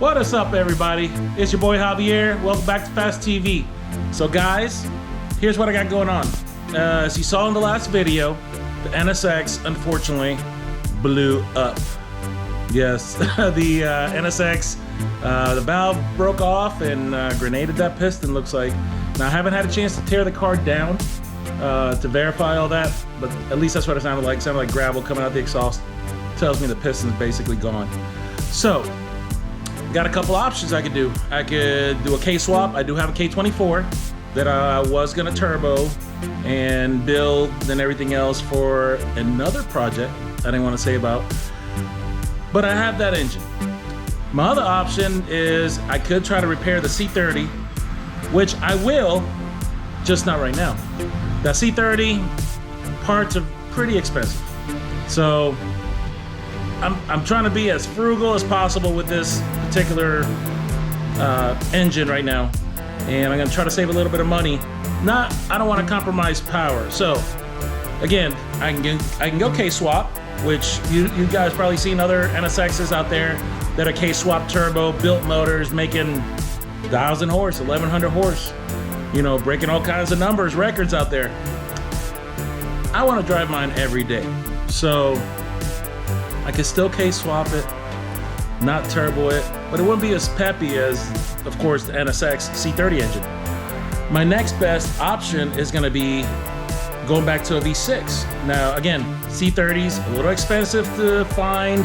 What is up, everybody? It's your boy Javier. Welcome back to Fast TV. So guys, here's what I got going on. As you saw in the last video, the NSX unfortunately blew up. Yes, the NSX, the valve broke off and grenaded that piston, looks like. Now I haven't had a chance to tear the car down to verify all that, but at least that's what it sounded like. It sounded like gravel coming out the exhaust. Tells me the piston's basically gone. So, got a couple options I could do. I could do a K-swap. I do have a K24 that I was gonna turbo and build and everything else for another project I didn't want to say about. But I have that engine. My other option is I could try to repair the C30, which I will, just not right now. That C30 parts are pretty expensive. So I'm trying to be as frugal as possible with this particular engine right now. And I'm gonna try to save a little bit of money. I don't want to compromise power. So again, I can go K-swap, which you guys probably seen other NSXs out there that are K-swap turbo, built motors, making 1,000 horse, 1,100 horse, you know, breaking all kinds of numbers, records out there. I want to drive mine every day. So I could still K-swap it, not turbo it, but it wouldn't be as peppy as, of course, the NSX C30 engine. My next best option is gonna be going back to a V6. Now, again, C30's a little expensive to find.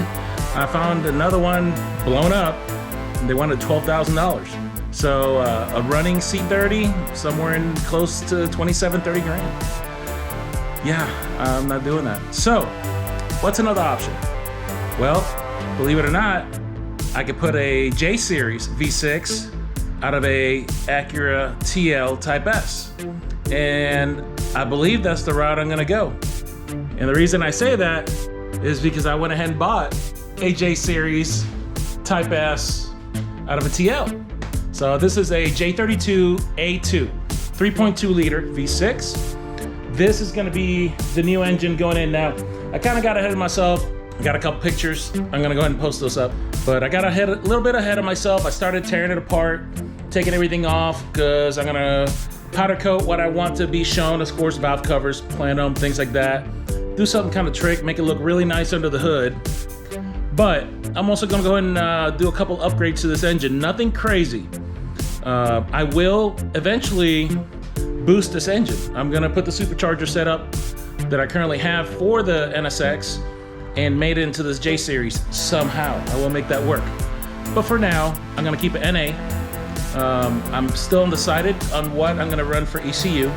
I found another one blown up, and they wanted $12,000. So a running C30, somewhere in close to 27, 30 grand. Yeah, I'm not doing that. So, what's another option? Well, believe it or not, I could put a J Series V6 out of a Acura TL Type S. And I believe that's the route I'm gonna go. And the reason I say that is because I went ahead and bought a J Series Type S out of a TL. So this is a J32A2, 3.2 liter V6. This is gonna be the new engine going in now. I kinda got ahead of myself. I got a couple pictures. I'm gonna go ahead and post those up. But I got a little bit ahead of myself. I started tearing it apart, taking everything off, because I'm gonna powder coat what I want to be shown, of course, valve covers, plenum, things like that. Do something kind of trick, make it look really nice under the hood. But I'm also gonna go ahead and do a couple upgrades to this engine. Nothing crazy. I will eventually boost this engine. I'm gonna put the supercharger setup that I currently have for the NSX and made it into this J Series somehow. I will make that work. But for now, I'm gonna keep it NA. I'm still undecided on what I'm gonna run for ECU.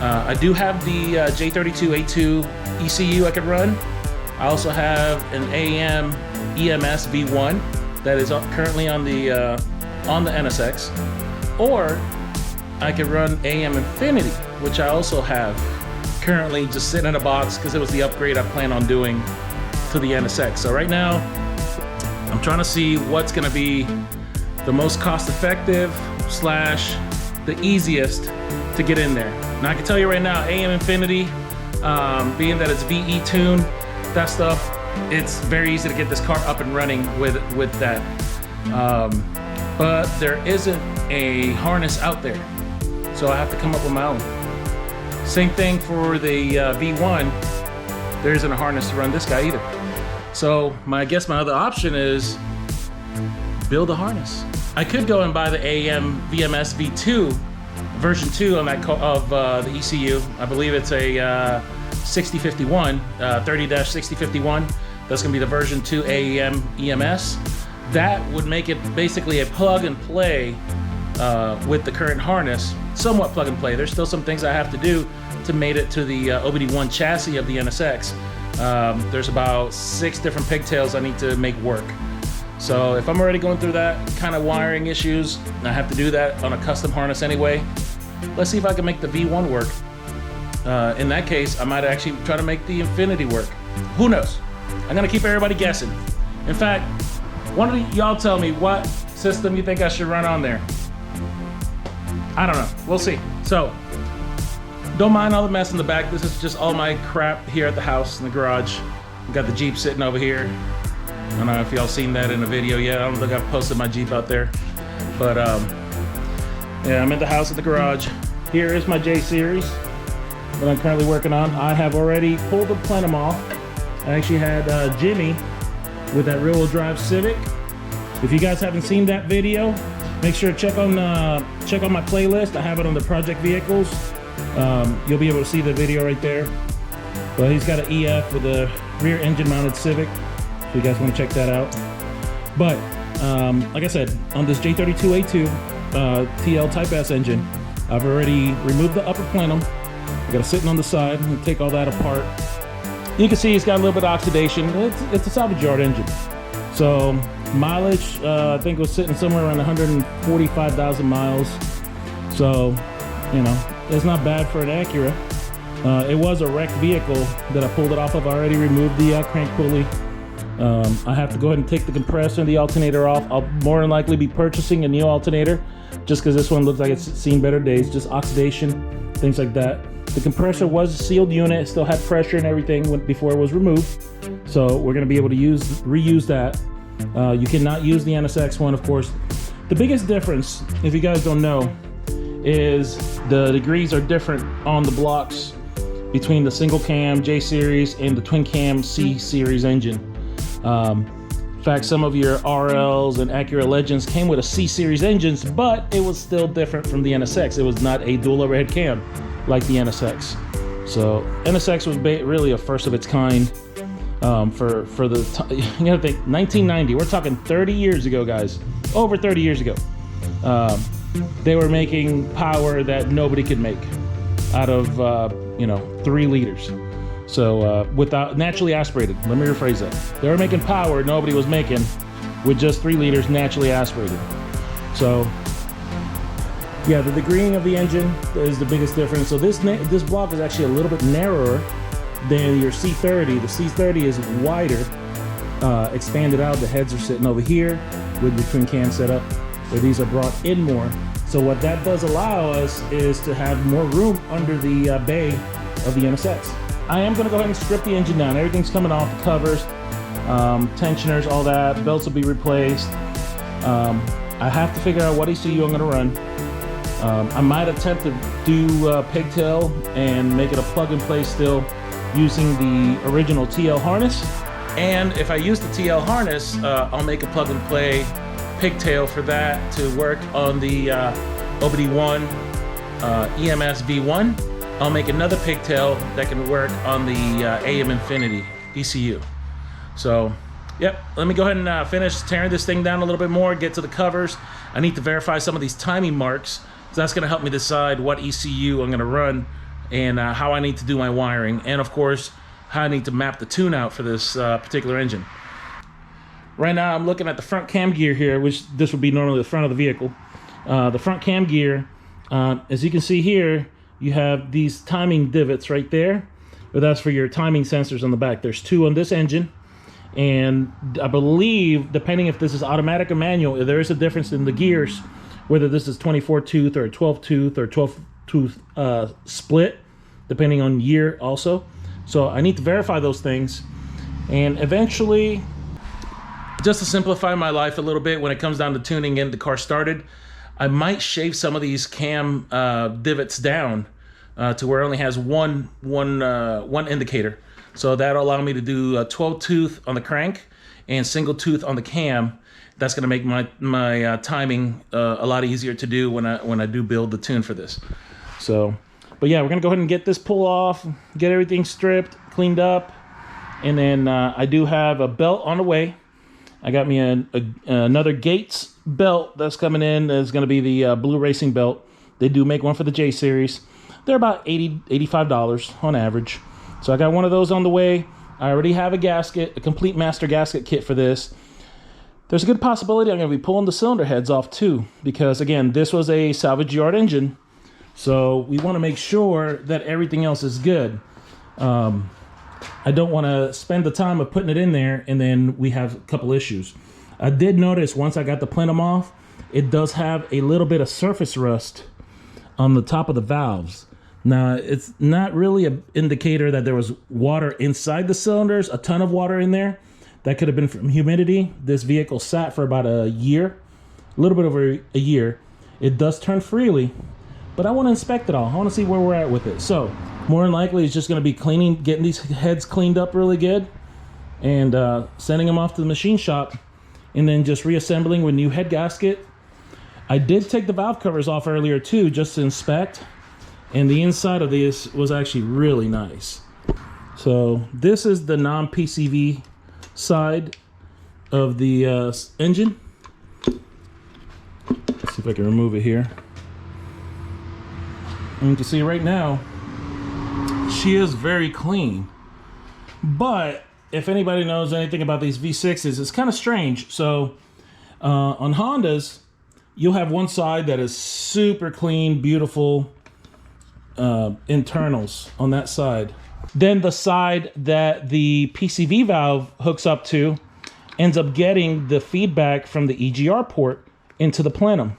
I do have the J32A2 ECU I could run. I also have an AM EMS V1 that is currently on the NSX. Or I could run AM Infinity, which I also have currently just sitting in a box because it was the upgrade I plan on doing to the NSX. So right now, I'm trying to see what's gonna be the most cost-effective / the easiest to get in there. Now I can tell you right now, AM Infinity, being that it's VE tuned, that stuff, it's very easy to get this car up and running with that. But there isn't a harness out there, so I have to come up with my own. Same thing for the V1, there isn't a harness to run this guy either. So I guess my other option is build a harness. I could go and buy the AM VMS V2 version 2 on that of the ECU. I believe it's a 6051, 30-6051. That's gonna be the version 2 AM EMS. That would make it basically a plug and play with the current harness, somewhat plug and play. There's still some things I have to do to make it to the OBD1 chassis of the NSX. There's about 6 different pigtails I need to make work. So if I'm already going through that kind of wiring issues, and I have to do that on a custom harness anyway, let's see if I can make the V1 work. In that case, I might actually try to make the Infinity work. Who knows? I'm gonna keep everybody guessing. In fact, one of y'all tell me what system you think I should run on there. I don't know, we'll see. So, don't mind all the mess in the back. This is just all my crap here at the house in the garage. Got the Jeep sitting over here. I don't know if y'all seen that in a video yet. I don't think I've posted my Jeep out there. But yeah, I'm in the house at the garage. Here is my J Series that I'm currently working on. I have already pulled the plenum off. I actually had Jimmy with that rear-wheel drive Civic. If you guys haven't seen that video, make sure to check on my playlist. I have it on the project vehicles. You'll be able to see the video right there. But he's got an EF with a rear engine mounted Civic. If you guys want to check that out. But like I said, on this J32A2 TL Type S engine, I've already removed the upper plenum. I got it sitting on the side and take all that apart. You can see it's got a little bit of oxidation. It's a salvage yard engine. So mileage, I think it was sitting somewhere around 145,000 miles. So, you know, it's not bad for an Acura. It was a wrecked vehicle that I pulled it off of. I already removed the crank pulley. I have to go ahead and take the compressor and the alternator off. I'll more than likely be purchasing a new alternator just because this one looks like it's seen better days. Just oxidation, things like that. The compressor was a sealed unit. It still had pressure and everything before it was removed. So we're going to be able to reuse that. You cannot use the NSX one, of course. The biggest difference, if you guys don't know, is the degrees are different on the blocks between the single cam J Series and the twin cam C Series engine. In fact, some of your RLs and Acura Legends came with a C Series engines, but it was still different from the NSX. It was not a dual overhead cam like the NSX. So NSX was really a first of its kind for the you gotta think 1990. We're talking 30 years ago, guys. Over 30 years ago. They were making power that nobody could make out of 3 liters. So without naturally aspirated. Let me rephrase that. They were making power nobody was making with just 3 liters naturally aspirated. So yeah, the degreeing of the engine is the biggest difference. So this block is actually a little bit narrower than your C30. The C30 is wider, expanded out. The heads are sitting over here with the twin cam setup, where these are brought in more. So what that does allow us is to have more room under the bay of the NSX. I am gonna go ahead and strip the engine down. Everything's coming off, the covers, tensioners, all that. Belts will be replaced. I have to figure out what ECU I'm gonna run. I might attempt to do pigtail and make it a plug and play still using the original TL harness. And if I use the TL harness, I'll make a plug and play pigtail for that to work on the OBD1 EMS V1. I'll make another pigtail that can work on the AM Infinity ECU. So, yep, let me go ahead and finish tearing this thing down a little bit more, get to the covers. I need to verify some of these timing marks. So that's gonna help me decide what ECU I'm gonna run and how I need to do my wiring. And of course, how I need to map the tune out for this particular engine. Right now I'm looking at the front cam gear here, which this would be normally the front of the vehicle. The front cam gear, as you can see here, you have these timing divots right there, but that's for your timing sensors on the back. There's 2 on this engine, and I believe, depending if this is automatic or manual, there is a difference in the gears, whether this is 24 tooth or 12 tooth or 12 tooth split, depending on year also. So I need to verify those things, and eventually, just to simplify my life a little bit when it comes down to tuning in the car started, I might shave some of these cam divots down to where it only has one indicator. So that'll allow me to do 12 tooth on the crank and single tooth on the cam. That's gonna make my timing a lot easier to do when I do build the tune for this. So, but yeah, we're gonna go ahead and get this pull off, get everything stripped, cleaned up, and then I do have a belt on the way. I got me another Gates belt that's coming in. It's going to be the blue racing belt. They do make one for the J Series. They're about $85 on average. So I got one of those on the way. I already have a gasket, a complete master gasket kit for this. There's a good possibility I'm going to be pulling the cylinder heads off too, because again, this was a salvage yard engine. So we want to make sure that everything else is good. I don't want to spend the time of putting it in there and then we have a couple issues. I did notice once I got the plenum off, it does have a little bit of surface rust on the top of the valves. Now, it's not really an indicator that there was water inside the cylinders, a ton of water in there. That could have been from humidity. This vehicle sat for about a year, a little bit over a year. It does turn freely, but I want to inspect it all. I want to see where we're at with it. So more than likely it's just going to be cleaning, getting these heads cleaned up really good, and sending them off to the machine shop, and then just reassembling with new head gasket. I did take the valve covers off earlier too, just to inspect, and the inside of this was actually really nice. So this is the non-PCV side of the engine. Let's see if I can remove it here. And you can see right now, she is very clean. But if anybody knows anything about these V6s, it's kind of strange. So on Hondas, you'll have one side that is super clean, beautiful internals on that side. Then the side that the PCV valve hooks up to ends up getting the feedback from the EGR port into the plenum.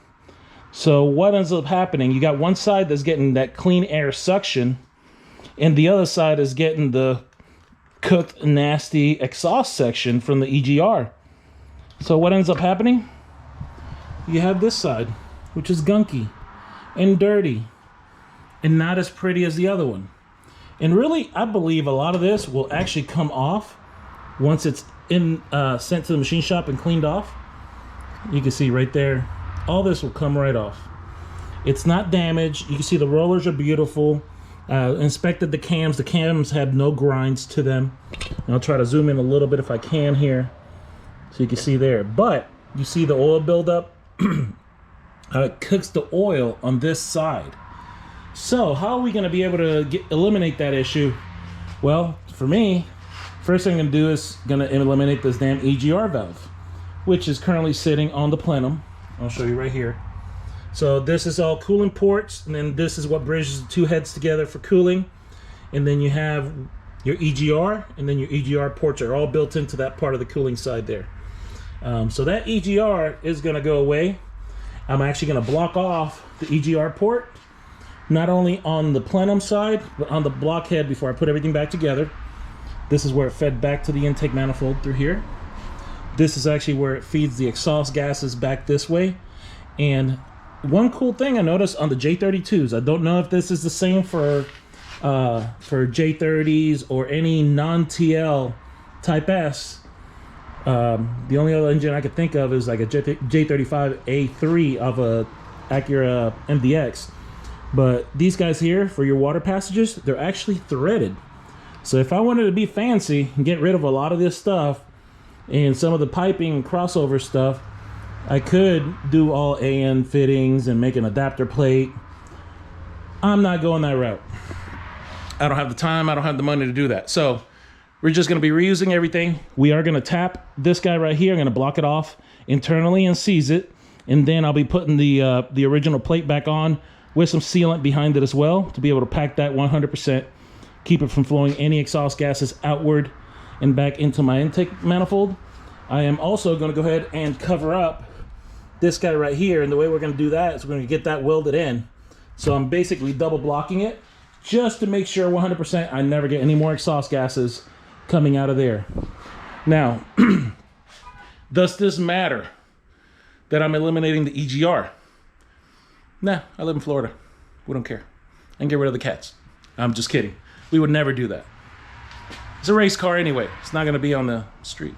So what ends up happening, you got one side that's getting that clean air suction, and the other side is getting the cooked, nasty exhaust section from the EGR. So what ends up happening? You have this side, which is gunky and dirty and not as pretty as the other one. And really, I believe a lot of this will actually come off once it's sent to the machine shop and cleaned off. You can see right there, all this will come right off. It's not damaged. You can see the rollers are beautiful. Inspected the cams. The cams have no grinds to them. And I'll try to zoom in a little bit if I can here, so you can see there. But you see the oil buildup. It cooks the oil on this side. So how are we going to be able to eliminate that issue? Well, for me, first thing I'm going to do is going to eliminate this damn EGR valve, which is currently sitting on the plenum. I'll show you right here. So this is all cooling ports, and then this is what bridges the two heads together for cooling. And then you have your EGR, and then your EGR ports are all built into that part of the cooling side there. So that EGR is going to go away. I'm actually going to block off the EGR port, not only on the plenum side, but on the blockhead before I put everything back together. This is where it fed back to the intake manifold through here. This is actually where it feeds the exhaust gases back this way. And one cool thing I noticed on the J32s, I don't know if this is the same for J30s or any non-TL Type S. The only other engine I could think of is like a J35A3 of a Acura MDX. But these guys here, for your water passages, they're actually threaded. So if I wanted to be fancy and get rid of a lot of this stuff and some of the piping and crossover stuff, I could do all AN fittings and make an adapter plate. I'm not going that route. I don't have the time, I don't have the money to do that. So we're just going to be reusing everything. We are going to tap this guy right here. I'm going to block it off internally and seize it. And then I'll be putting the original plate back on with some sealant behind it as well to be able to pack that 100%, keep it from flowing any exhaust gases outward and back into my intake manifold. I am also going to go ahead and cover up this guy right here. And the way we're going to do that is we're going to get that welded in. So I'm basically double blocking it just to make sure 100% I never get any more exhaust gases coming out of there. Now, does this matter that I'm eliminating the EGR? Nah, I live in Florida. We don't care. And get rid of the cats. I'm just kidding. We would never do that. It's a race car anyway. It's not going to be on the street.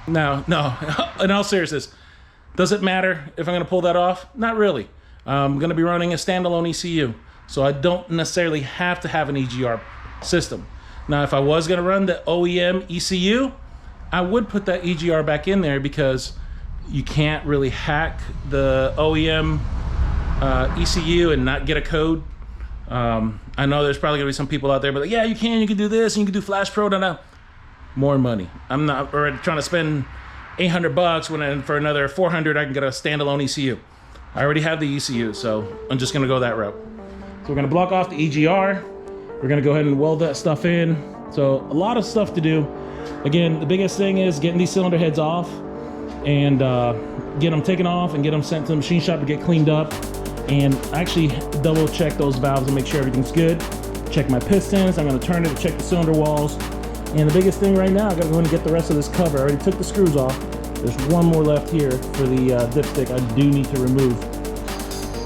No, in all seriousness, does it matter if I'm going to pull that off? Not really. I'm going to be running a standalone ECU, so I don't necessarily have to have an EGR system. Now, if I was going to run the OEM ECU, I would put that EGR back in there because you can't really hack the OEM ECU and not get a code. I know there's probably going to be some people out there, but like, yeah, you can do this, and you can do Flash Pro. No. More money. I'm not trying to spend $800 when for another $400 I can get a standalone ECU. I already have the ECU, so I'm just going to go that route. So we're going to block off the EGR. We're going to go ahead and weld that stuff in. So a lot of stuff to do. Again, the biggest thing is getting these cylinder heads off and get them taken off and get them sent to the machine shop to get cleaned up, and actually double check those valves and make sure everything's good. Check my pistons. I'm going to turn it to check the cylinder walls. And the biggest thing right now, I gotta go and get the rest of this cover. I already took the screws off. There's one more left here for the dipstick I do need to remove.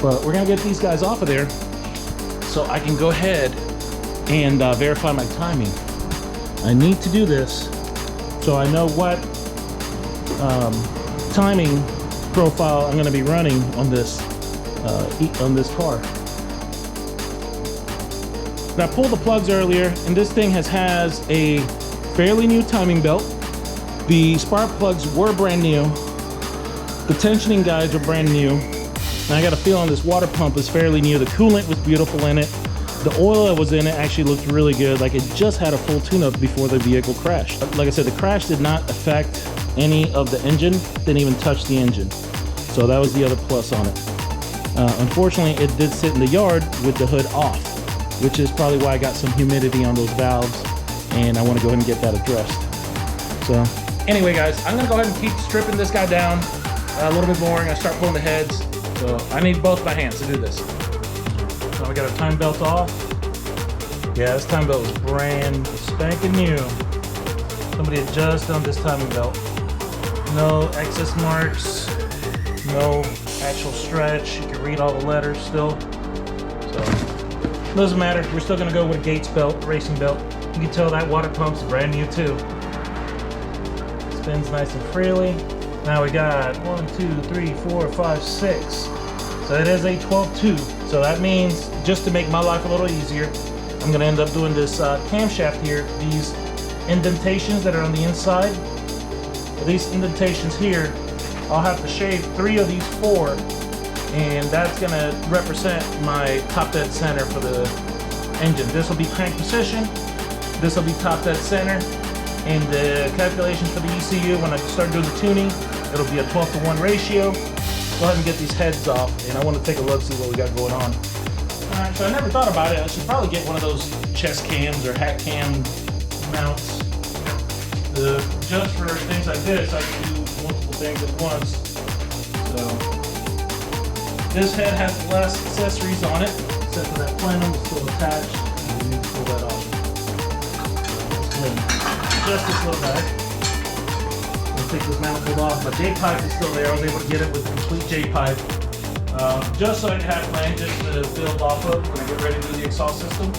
But we're gonna get these guys off of there so I can go ahead and verify my timing. I need to do this so I know what timing profile I'm gonna be running on this car. Now, I pulled the plugs earlier, and this thing has a fairly new timing belt. The spark plugs were brand new. The tensioning guides are brand new. And I got a feeling this water pump is fairly new. The coolant was beautiful in it. The oil that was in it actually looked really good. Like it just had a full tune-up before the vehicle crashed. Like I said, the crash did not affect any of the engine. Didn't even touch the engine. So that was the other plus on it. Unfortunately, it did sit in the yard with the hood off, which is probably why I got some humidity on those valves, and I want to go ahead and get that addressed. So anyway, guys, I'm gonna go ahead and keep stripping this guy down a little bit more. I'm gonna start pulling the heads. So I need both my hands to do this. So we got our time belt off. Yeah, this time belt was brand spanking new. Somebody had just done this timing belt. No excess marks, no actual stretch. You can read all the letters still. So doesn't matter, we're still gonna go with a Gates belt, racing belt. You can tell that water pump's brand new too. Spins nice and freely. Now we got 1, 2, 3, 4, 5, 6. So it is a 12-2. So that means, just to make my life a little easier, I'm gonna end up doing this camshaft here. These indentations that are on the inside, these indentations here, I'll have to shave 3 of these 4. And that's gonna represent my top dead center for the engine. This will be crank position, this will be top dead center, and the calculations for the ECU, when I start doing the tuning, it'll be a 12-to-1 ratio. Go ahead and get these heads off, and I want to take a look, see what we got going on. Alright, so I never thought about it. I should probably get one of those chest cams or hat cam mounts. Just for things like this, I can do multiple things at once. So this head has less accessories on it, except for that plenum is still attached. And we need to pull that off. So let's adjust this little bag. I'll take this manifold off. My J-pipe is still there. I was able to get it with a complete J-pipe. Just so I can have my engine to build off of when I get ready to do the exhaust system.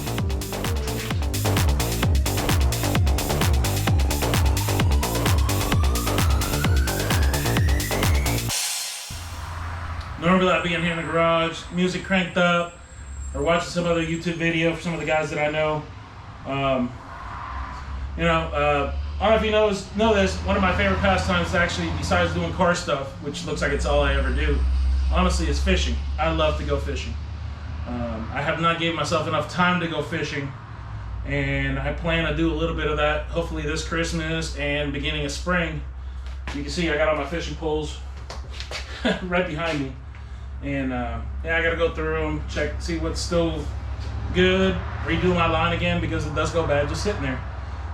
Normally I'd be in here in the garage, music cranked up, or watching some other YouTube video for some of the guys that I know. I don't know if you know this, one of my favorite pastimes actually, besides doing car stuff, which looks like it's all I ever do, honestly, is fishing. I love to go fishing. I have not given myself enough time to go fishing, and I plan to do a little bit of that hopefully this Christmas and beginning of spring. You can see I got all my fishing poles right behind me. And yeah, I gotta go through them, check, see what's still good, redo my line again because it does go bad just sitting there.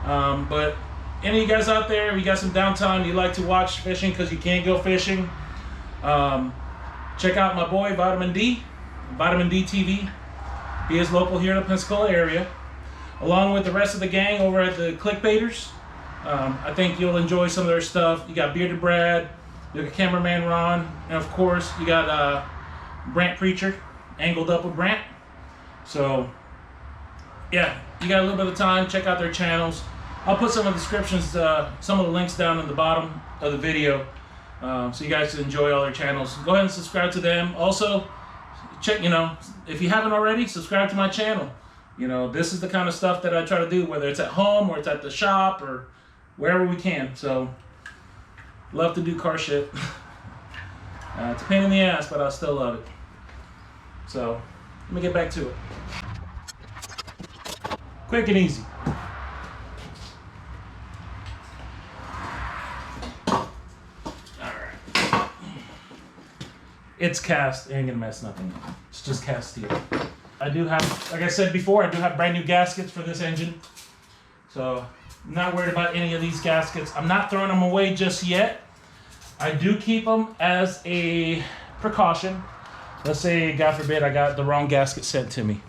But any of you guys out there, if you got some downtime, you like to watch fishing because you can't go fishing, check out my boy Vitamin D TV. He is local here in the Pensacola area, along with the rest of the gang over at the Clickbaiters. I think you'll enjoy some of their stuff. You got Bearded Brad, you got cameraman Ron, and of course you got Brant Preacher, angled up with Brant. So yeah, you got a little bit of time, check out their channels. I'll put some of the descriptions, some of the links down in the bottom of the video, so you guys can enjoy all their channels. Go ahead and subscribe to them. Also, check, if you haven't already, subscribe to my channel. This is the kind of stuff that I try to do, whether it's at home or it's at the shop or wherever we can. So, love to do car shit. It's a pain in the ass, but I still love it. So, let me get back to it. Quick and easy. Alright. It's cast, ain't gonna mess nothing up. It's just cast steel. I do have, like I said before, I do have brand new gaskets for this engine. So, I'm not worried about any of these gaskets. I'm not throwing them away just yet. I do keep them as a precaution. Let's say, God forbid, I got the wrong gasket sent to me.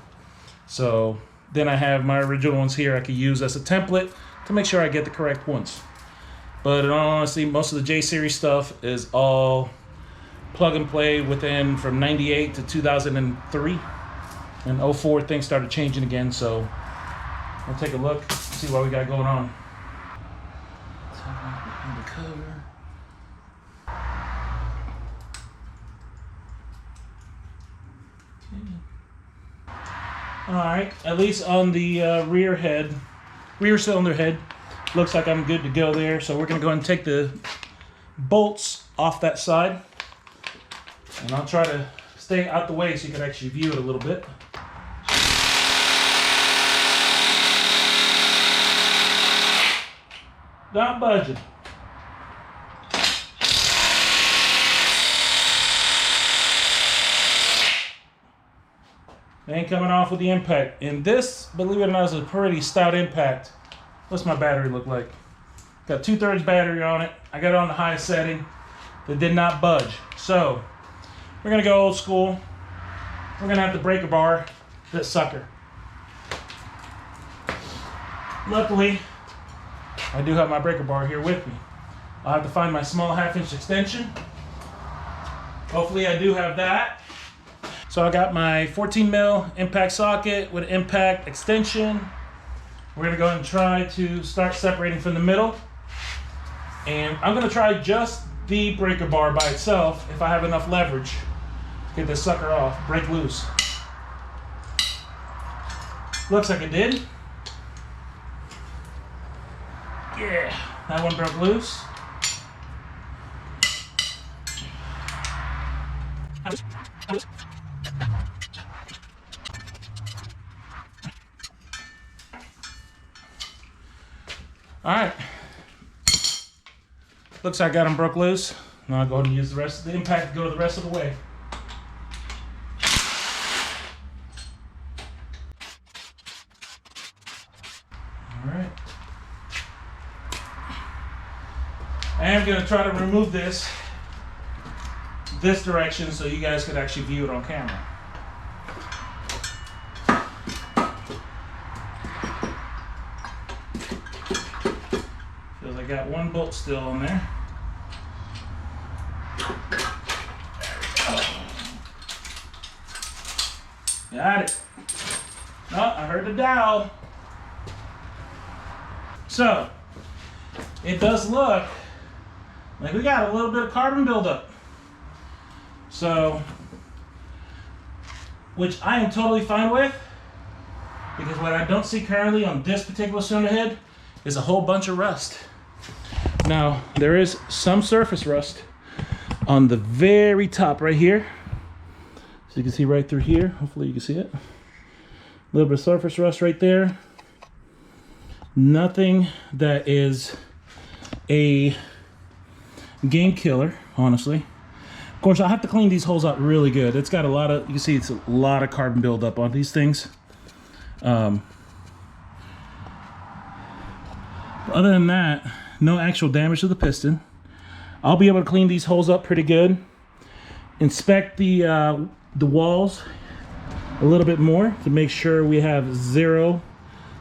So then I have my original ones here I could use as a template to make sure I get the correct ones. But in all honesty, most of the J series stuff is all plug and play within from 98 to 2003. And 04 things started changing again, so we'll take a look, see what we got going on. Undercover. Alright, at least on the rear cylinder head, looks like I'm good to go there. So we're going to go ahead and take the bolts off that side. And I'll try to stay out the way so you can actually view it a little bit. Not budging. They ain't coming off with the impact. And this, believe it or not, is a pretty stout impact. What's my battery look like? Got 2/3 battery on it. I got it on the highest setting. It did not budge. So, we're gonna go old school. We're gonna have to breaker bar this sucker. Luckily, I do have my breaker bar here with me. I'll have to find my small 1/2-inch extension. Hopefully I do have that. So I got my 14 mil impact socket with impact extension. We're gonna go ahead and try to start separating from the middle. And I'm gonna try just the breaker bar by itself if I have enough leverage to get this sucker off, break loose. Looks like it did. Yeah, that one broke loose. All right, looks like I got them broke loose. Now I'll go ahead and use the rest of the impact to go the rest of the way. All right. I am going to try to remove this direction so you guys could actually view it on camera. Feels like I got one bolt still on there. Got it. Oh, I heard the dowel. So, it does look like we got a little bit of carbon buildup. So, which I am totally fine with, because what I don't see currently on this particular cylinder head is a whole bunch of rust. Now, there is some surface rust on the very top right here. So you can see right through here. Hopefully you can see it. A little bit of surface rust right there. Nothing that is a game killer, honestly. Of course, I'll have to clean these holes out really good. It's got a lot of, you can see it's a lot of carbon buildup on these things. Other than that, no actual damage to the piston. I'll be able to clean these holes up pretty good. Inspect the walls a little bit more to make sure we have zero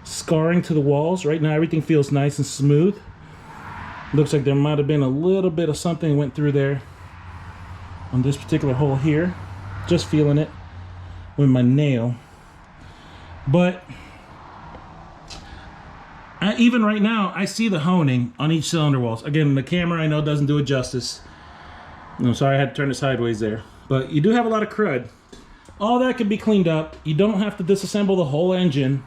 scarring to the walls. Right now everything feels nice and smooth. Looks like there might have been a little bit of something went through there on this particular hole here. Just feeling it with my nail. But even right now I see the honing on each cylinder walls. Again, the camera I know doesn't do it justice. I'm sorry I had to turn it sideways there. But you do have a lot of crud. All that can be cleaned up. You don't have to disassemble the whole engine.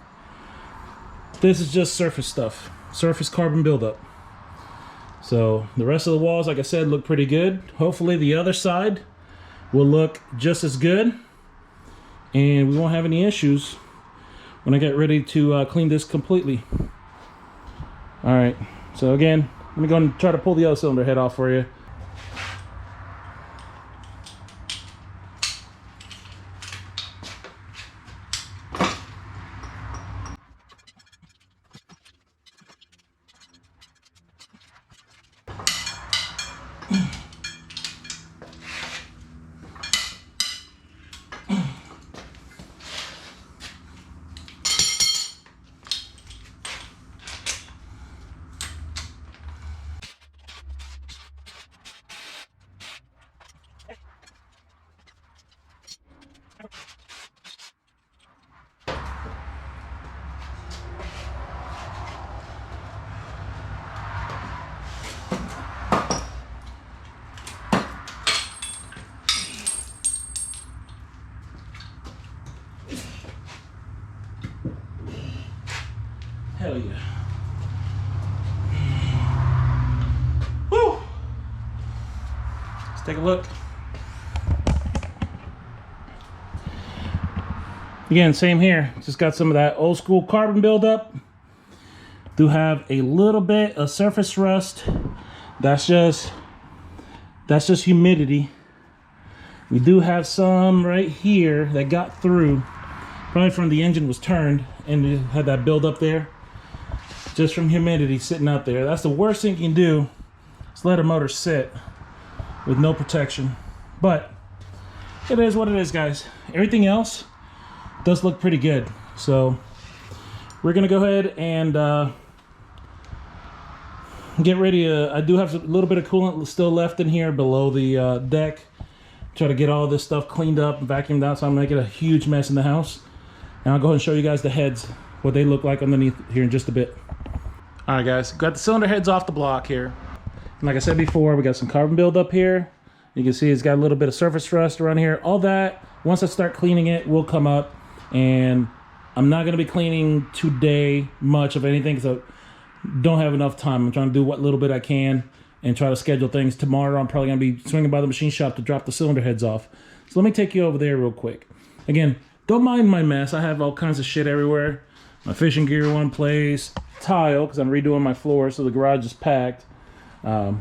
This is just surface stuff. Surface carbon buildup. So the rest of the walls, like I said, look pretty good. Hopefully the other side will look just as good. And we won't have any issues when I get ready to clean this completely. All right. So again, let me go and try to pull the other cylinder head off for you. Hell yeah. Woo! Let's take a look. Again, same here. Just got some of that old school carbon buildup. Do have a little bit of surface rust. That's just humidity. We do have some right here that got through, probably from the engine was turned and it had that buildup there, just from humidity sitting out there. That's the worst thing you can do, is let a motor sit with no protection. But it is what it is, guys. Everything else does look pretty good. So we're gonna go ahead and get ready. I do have a little bit of coolant still left in here below the deck. Try to get all this stuff cleaned up and vacuumed out, so I'm gonna get a huge mess in the house. And I'll go ahead and show you guys the heads, what they look like underneath here in just a bit. All right, guys, got the cylinder heads off the block here. And like I said before, we got some carbon buildup here. You can see it's got a little bit of surface rust around here. All that, once I start cleaning it, will come up. And I'm not gonna be cleaning today much of anything because I don't have enough time. I'm trying to do what little bit I can and try to schedule things. Tomorrow I'm probably gonna be swinging by the machine shop to drop the cylinder heads off. So let me take you over there real quick. Again, don't mind my mess. I have all kinds of shit everywhere. My fishing gear one place, tile, because I'm redoing my floor, so the garage is packed. But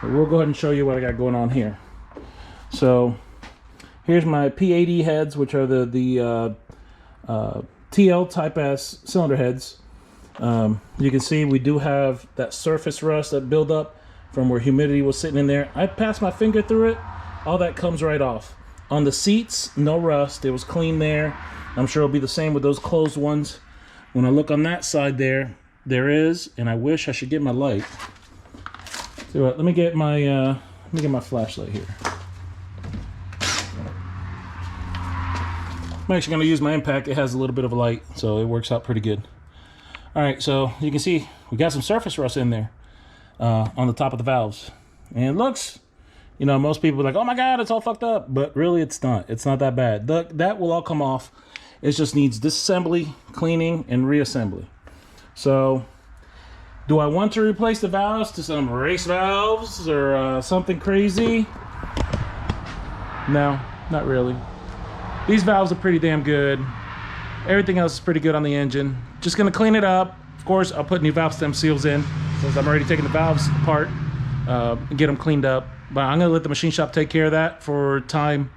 we'll go ahead and show you what I got going on here. So here's my P80 heads, which are the TL type S cylinder heads. You can see we do have that surface rust that build up from where humidity was sitting in there. I passed my finger through it, all that comes right off. On the seats, no rust, it was clean there. I'm sure it'll be the same with those closed ones. When I look on that side there, there is, and I wish I should get my light. So what, let me get my flashlight here. I'm actually gonna use my impact. It has a little bit of a light, so it works out pretty good. All right, so you can see we got some surface rust in there on the top of the valves. And it looks, you know, most people are like, oh my God, it's all fucked up. But really, it's not. It's not that bad. That will all come off. It just needs disassembly, cleaning, and reassembly. So do I want to replace the valves to some race valves or something crazy? No, not really. These valves are pretty damn good. Everything else is pretty good on the engine. Just gonna clean it up. Of course, I'll put new valve stem seals in since I'm already taking the valves apart and get them cleaned up. But I'm gonna let the machine shop take care of that for time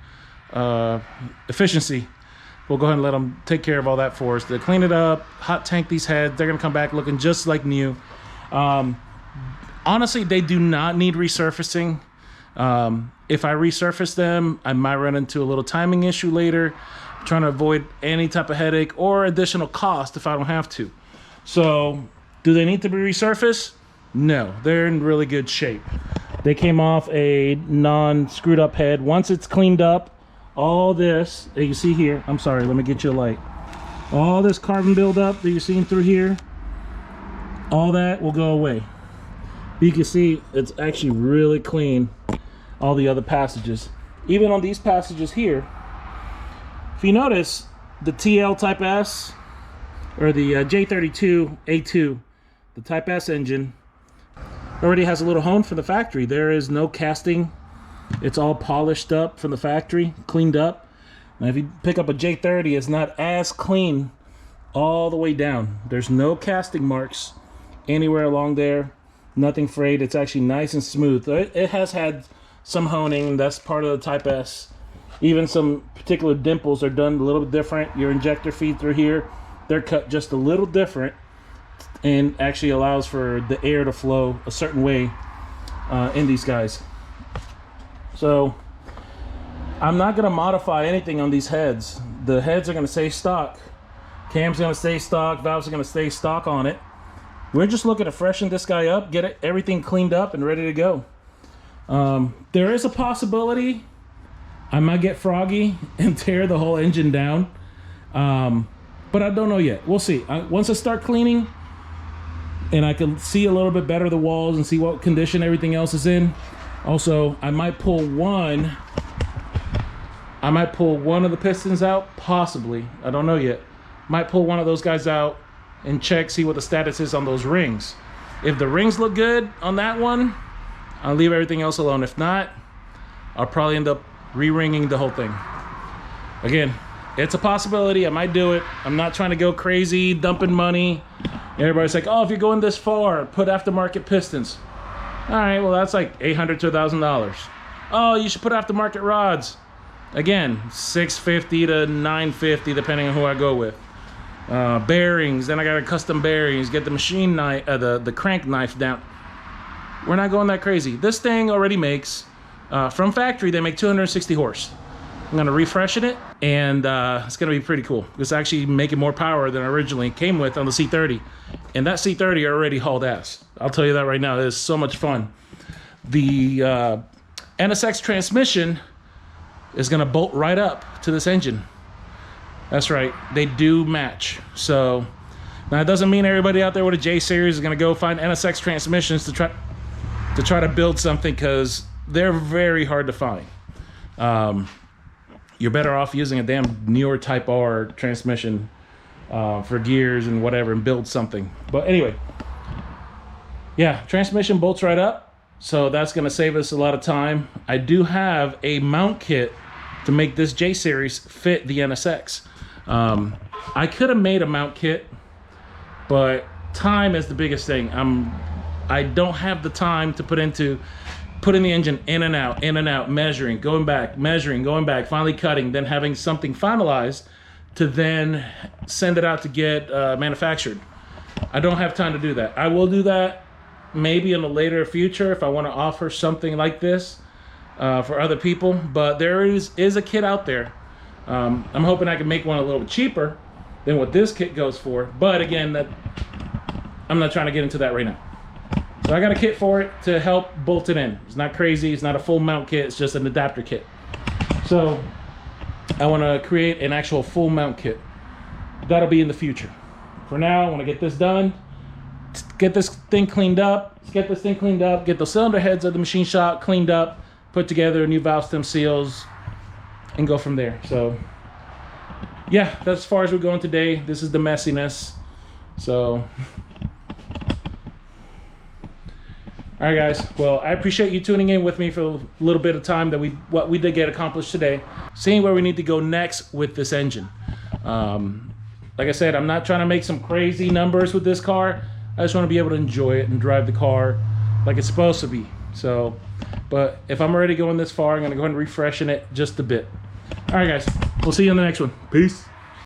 efficiency. We'll go ahead and let them take care of all that for us. They clean it up, hot tank these heads. They're gonna come back looking just like new. Honestly, they do not need resurfacing. If I resurface them, I might run into a little timing issue later. I'm trying to avoid any type of headache or additional cost if I don't have to. So, do they need to be resurfaced? No, they're in really good shape. They came off a non-screwed up head. Once it's cleaned up, all this that you see here, I'm sorry, let me get you a light. All this carbon buildup that you're seeing through here, all that will go away. You can see it's actually really clean, all the other passages. Even on these passages here, if you notice, the TL Type S, or the J32A2, the Type S engine, already has a little hone from the factory. There is no casting. It's all polished up from the factory, cleaned up. Now if you pick up a J30, it's not as clean all the way down. There's no casting marks anywhere along there. Nothing frayed. It's actually nice and smooth. It has had some honing. That's part of the Type S. Even some particular dimples are done a little bit different. Your injector feed through here, they're cut just a little different and actually allows for the air to flow a certain way in these guys. So I'm not gonna modify anything on these heads. The heads are gonna stay stock. Cam's gonna stay stock, valves are gonna stay stock on it. We're just looking to freshen this guy up, get everything cleaned up and ready to go. There is a possibility I might get froggy and tear the whole engine down. But I don't know yet. We'll see. Once I start cleaning and I can see a little bit better the walls and see what condition everything else is in. Also, I might pull one of the pistons out, possibly. I don't know yet. Might pull one of those guys out and check, see what the status is on those rings. If the rings look good on that one, I'll leave everything else alone. If not, I'll probably end up re-ringing the whole thing. Again, it's a possibility. I might do it. I'm not trying to go crazy, dumping money. Everybody's like, oh, if you're going this far, put aftermarket pistons. All right, well, that's like $800 to $1,000. Oh, you should put aftermarket rods. Again, $650 to $950, depending on who I go with. Bearings, then I got custom bearings, get the machine knife, the crank knife down. We're not going that crazy. This thing already makes, from factory, they make 260 horse. I'm gonna refresh it, and it's gonna be pretty cool. It's actually making more power than I originally came with on the C30. And that C30 already hauled ass. I'll tell you that right now. It is so much fun. The NSX transmission is gonna bolt right up to this engine. That's right, they do match. So now it doesn't mean everybody out there with a J series is gonna go find NSX transmissions to try to build something, because they're very hard to find. You're better off using a damn newer Type R transmission for gears and whatever, and build something. But anyway, yeah, transmission bolts right up, so that's gonna save us a lot of time. I do have a mount kit to make this J series fit the NSX. I could have made a mount kit, but time is the biggest thing. I don't have the time to put into putting the engine in and out, measuring, going back, measuring, going back, finally cutting, then having something finalized to then send it out to get manufactured. I don't have time to do that. I will do that maybe in the later future if I want to offer something like this for other people, but there is a kit out there. I'm hoping I can make one a little cheaper than what this kit goes for, but again, I'm not trying to get into that right now. So I got a kit for it to help bolt it in. It's not crazy, it's not a full mount kit, it's just an adapter kit. So I want to create an actual full mount kit. That'll be in the future. For now, I want to get this done, get this thing cleaned up, get the cylinder heads of the machine shop cleaned up, put together new valve stem seals, and go from there. So yeah, that's as far as we're going today. This is the messiness. So all right, guys. Well, I appreciate you tuning in with me for a little bit of time that what we did get accomplished today. Seeing where we need to go next with this engine. Like I said, I'm not trying to make some crazy numbers with this car. I just want to be able to enjoy it and drive the car like it's supposed to be. So, but if I'm already going this far, I'm going to go ahead and refreshen it just a bit. All right, guys. We'll see you in the next one. Peace.